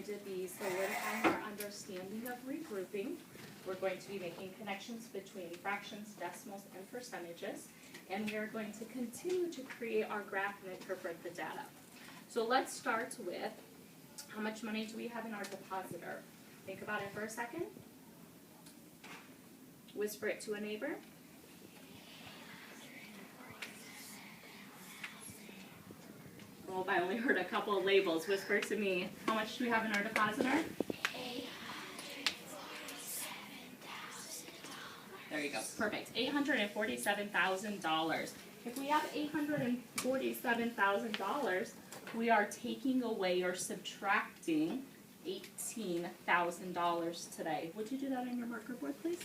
to be solidifying our understanding of regrouping. We're going to be making connections between fractions, decimals, and percentages, and we are going to continue to create our graph and interpret the data. So let's start with, how much money do we have in our depositor? Think about it for a second. Whisper it to a neighbor. Well, I only heard a couple of labels. Whisper to me. How much do we have in our depositor? There you go. Perfect. $847,000. If we have $847,000, we are taking away or subtracting $18,000 today. Would you do that on your marker board, please?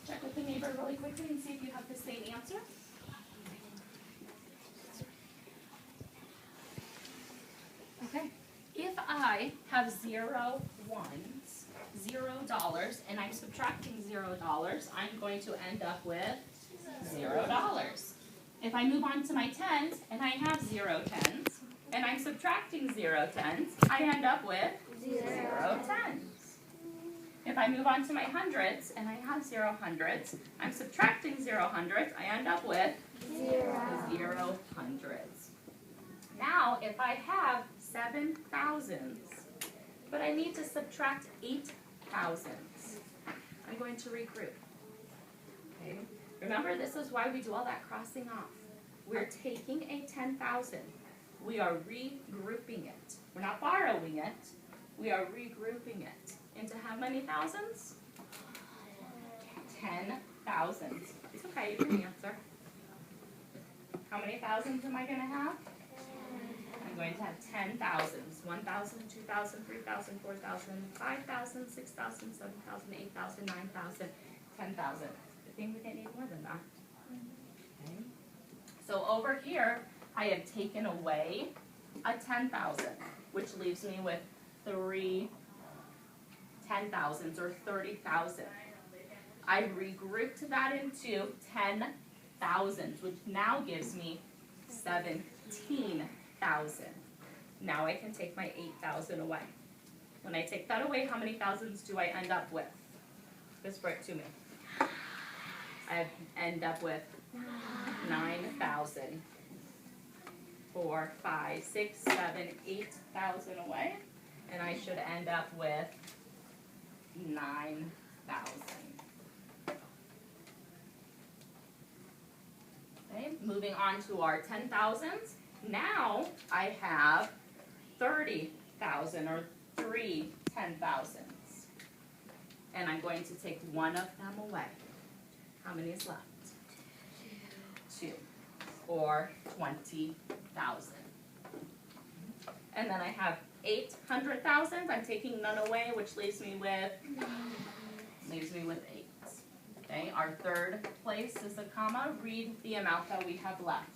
Check with the neighbor really quickly and see if you have the same answer. Okay. If I have 0 ones, $0, and I'm subtracting $0, I'm going to end up with $0. If I move on to my tens, and I have 0 tens, and I'm subtracting 0 tens, I end up with 0 tens. If I move on to my hundreds, and I have 0 hundreds, I'm subtracting 0 hundreds, I end up with 0 hundreds. Now, if I have 7 thousands, but I need to subtract 8 thousands, I'm going to regroup. Okay? Remember, this is why we do all that crossing off. We're taking a 10,000. We are regrouping it. We're not borrowing it. We are regrouping it. Into how many thousands? 10 thousands. It's okay, you can answer. How many thousands am I going to have? I'm going to have 10 thousands. 1,000, 2,000, 3,000, 4,000, 5,000, 6,000, 7,000, 8,000, 9,000, 10,000. Good thing we didn't need more than that. Okay. So over here, I have taken away a 10,000, which leaves me with 3 10,000s or 30,000. I regrouped that into 10,000s, which now gives me 17,000. Now I can take my 8,000 away. When I take that away, how many thousands do I end up with? Whisper it to me. I end up with 9,000. 4, 5, 6, 7, 8,000 away, and I should end up with 9,000. Okay, moving on to our 10,000s. Now I have 30,000 or 3 10,000s. And I'm going to take one of them away. How many is left? 2. Or 20,000. And then I have 800,000. I'm taking none away, which leaves me with 8. Okay, our third place is a comma. Read the amount that we have left.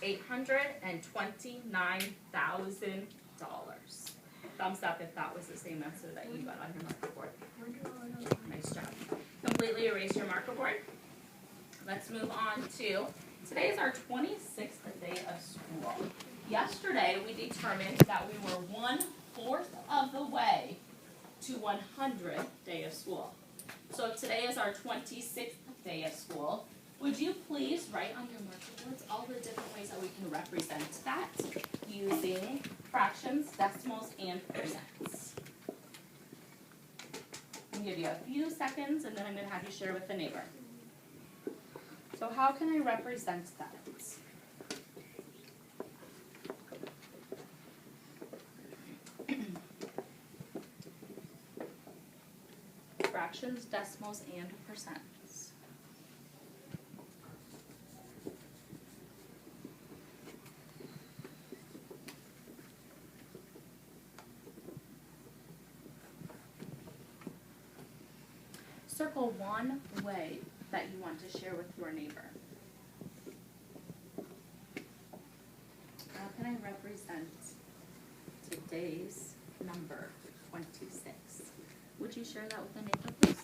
$829,000. Thumbs up if that was the same answer that you got on your marker board. Nice job. Completely erase your marker board. Let's move on to, today is our 26th day of school. Yesterday we determined that we were 1/4 of the way to 100th day of school. So today is our 26th day of school, Would you please write on your marker boards all the different ways that we can represent that using fractions, decimals, and percents? I'm going to give you a few seconds, and then I'm going to have you share with the neighbor. So how can I represent that? Fractions, decimals, and percents. Circle one way that you want to share with your neighbor. How can I represent today's number, 26? Would you share that with the neighbor, please?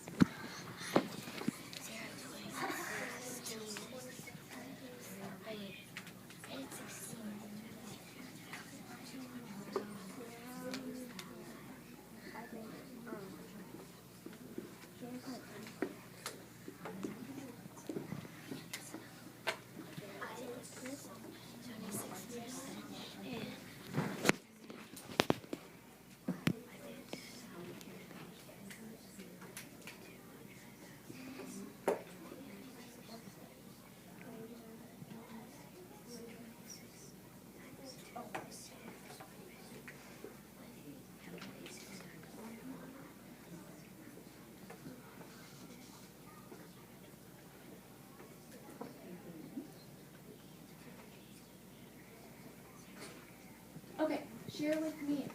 Okay, share with me.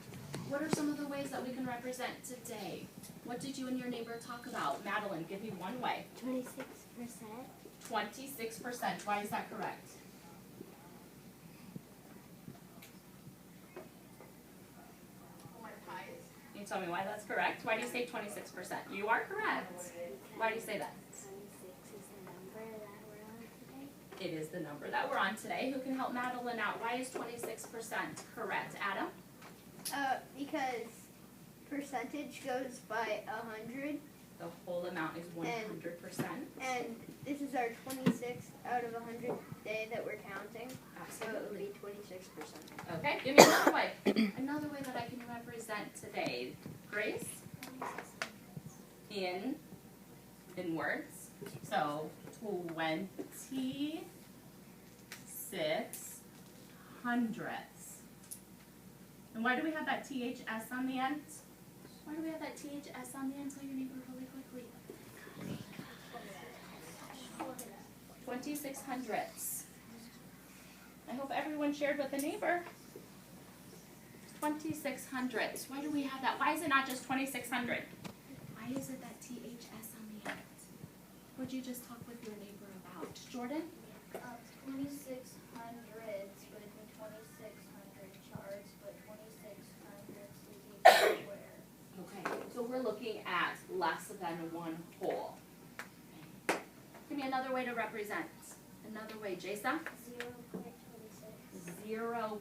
What are some of the ways that we can represent today? What did you and your neighbor talk about? Madeline, give me one way. 26%. 26%. Why is that correct? Can you tell me why that's correct? Why do you say 26%? You are correct. Why do you say that? 26 is the number that we're on today. It is the number that we're on today. Who can help Madeline out? Why is 26% correct? Adam? Because percentage goes by 100, The whole amount is 100%. and this is our 26th out of 100 day that we're counting, so it would Absolutely. be 26%. Okay, give me another way. Another way that I can represent today. Grace? In words. So 26 hundredths. And why do we have that THS on the end? Why do we have that THS on the end? Tell your neighbor really quickly. 26 hundredths. I hope everyone shared with a neighbor. 26 hundredths. Why do we have that? Why is it not just 2600? Why is it that THS on the end? What'd you just talk with your neighbor about? Jordan? 26 hundredths would be 2600 charts, but 26 hundredths is equal to where? Okay, so we're looking at less than one whole. Okay. Give me another way to represent. Another way, Jason? 0.26. 0.26.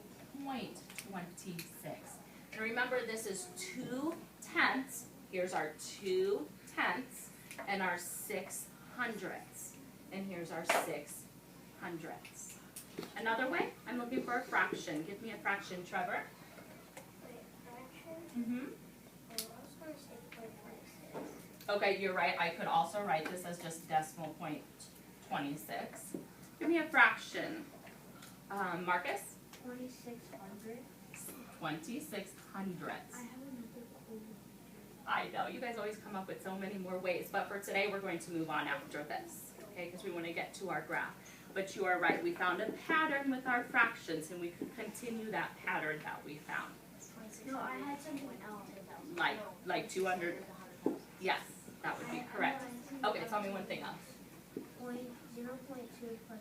And remember, this is 2/10. Here's our 2/10 and our 6/100. And here's our 6/100. Another way, I'm looking for a fraction. Give me a fraction, Trevor. Wait, fraction? Mm-hmm. I was going to say 0.26. Okay, you're right. I could also write this as just decimal point 26. Give me a fraction. Marcus? 2600. 26 hundredths. I have another cool. I know, you guys always come up with so many more ways, but for today we're going to move on after this, okay, because we want to get to our graph. But you are right, we found a pattern with our fractions, and we can continue that pattern that we found. No, I had something else. Like 200, yes, that would be correct. Okay, tell me one thing else. 0.2 plus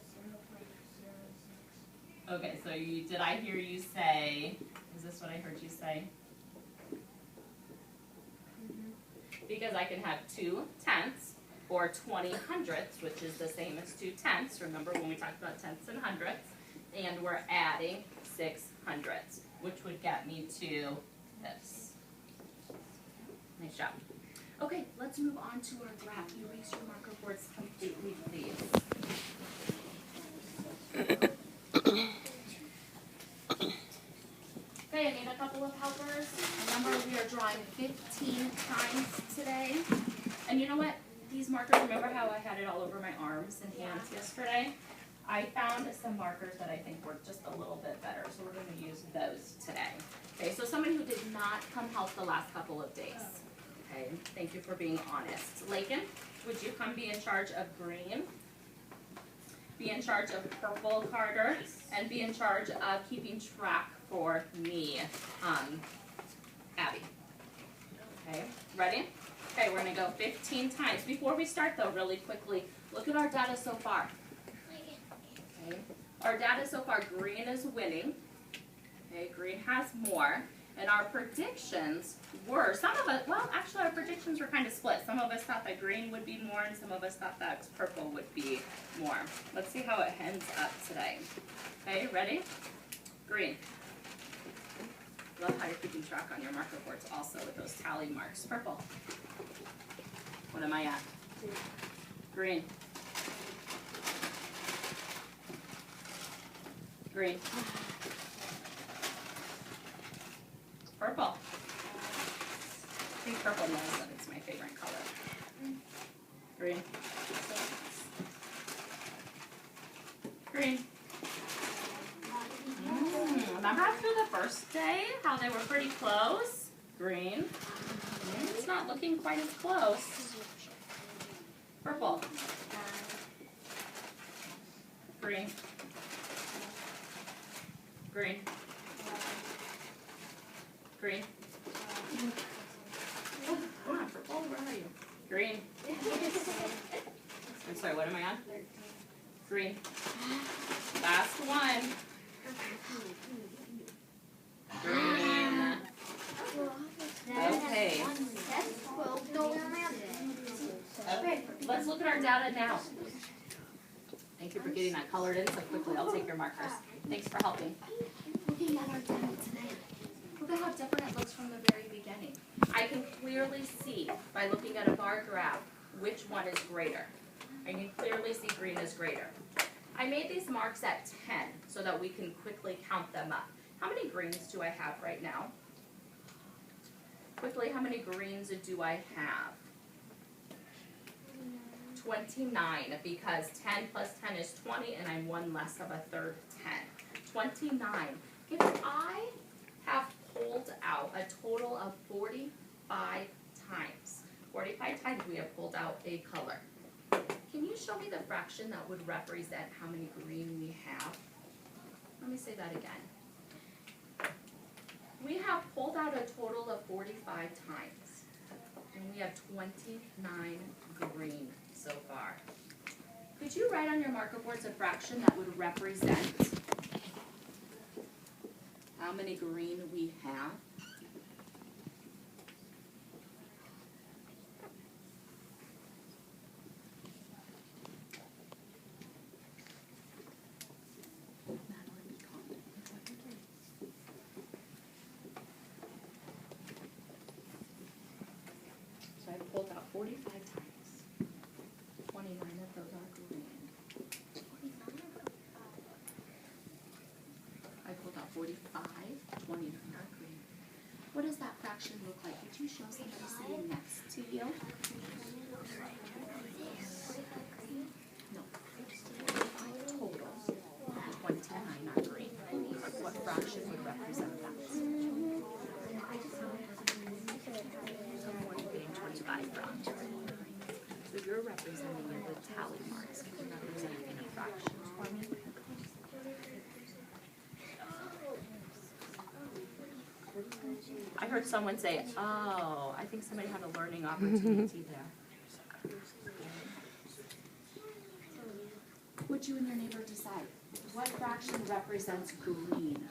0.06. Okay, so did I hear you say, is this what I heard you say? Because I can have 2/10 or 20 hundredths, which is the same as 2/10. Remember when we talked about tenths and hundredths? And we're adding 6/100, which would get me to this. Nice job. Okay, let's move on to our graph. Erase your marker boards completely, please. Okay, I need a couple of helpers. Remember, we are drawing 15 times today. And you know what? These markers, remember how I had it all over my arms and hands yesterday? I found some markers that I think work just a little bit better, so we're going to use those today. Okay, so somebody who did not come help the last couple of days. Okay, thank you for being honest. Lakin, would you come be in charge of green? Be in charge of purple, Carter, and be in charge of keeping track for me, Abby. Okay, ready? Okay, we're gonna go 15 times. Before we start though, really quickly, look at our data so far. Okay, our data so far, green is winning. Okay, green has more. And our predictions were, some of us, well, actually our predictions were kind of split. Some of us thought that green would be more and some of us thought that purple would be more. Let's see how it ends up today. Okay, ready? Green. Love how you're keeping track on your marker boards also with those tally marks. Purple. What am I at? 2. Green. Green. Purple. I think purple knows that it's my favorite color. Green. Green. Remember after the first day, how they were pretty close? Green. It's not looking quite as close. Purple. Green. Green. Green. Oh, come on, purple, where are you? Green. I'm sorry, what am I on? Green. Last one. Green. Okay. Okay, let's look at our data now. Thank you for getting that colored in so quickly. I'll take your markers. Thanks for helping. Looking at our data today. Look at how different it looks from the very beginning. I can clearly see by looking at a bar graph which one is greater. I can clearly see green is greater. I made these marks at 10 so that we can quickly count them up. How many greens do I have right now? Quickly, how many greens do I have? 29, because 10 plus 10 is 20 and I'm one less of a third 10. 29. If I have pulled out a total of 45 times. 45 times we have pulled out a color. Can you show me the fraction that would represent how many green we have? Let me say that again. We have pulled out a total of 45 times. And we have 29 green so far. Could you write on your marker boards a fraction that would represent how many green we have? So I pulled out 45 times. 29 of those are green. I pulled out 45, 29 are green. What does that fraction look like? Could you show somebody sitting next to you? No. Total. 29 are green. What fraction would represent that? Someone getting 25 from. So you're representing it with tally marks. Can you represent it in a fraction for me? I heard someone say, oh, I think somebody had a learning opportunity there. Would you and your neighbor decide? What fraction represents green?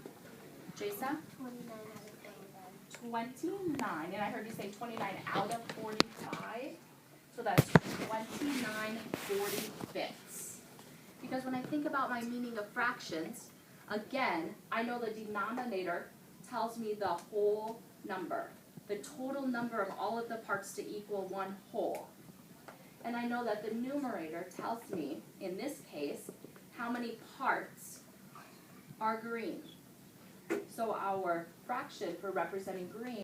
Jasa? 29, and I heard you say 29 out of 45, so that's 29 45ths. Because when I think about my meaning of fractions, again, I know the denominator tells me the whole number. the total number of all of the parts to equal one whole. And I know that the numerator tells me, in this case, how many parts are green. So our fraction for representing green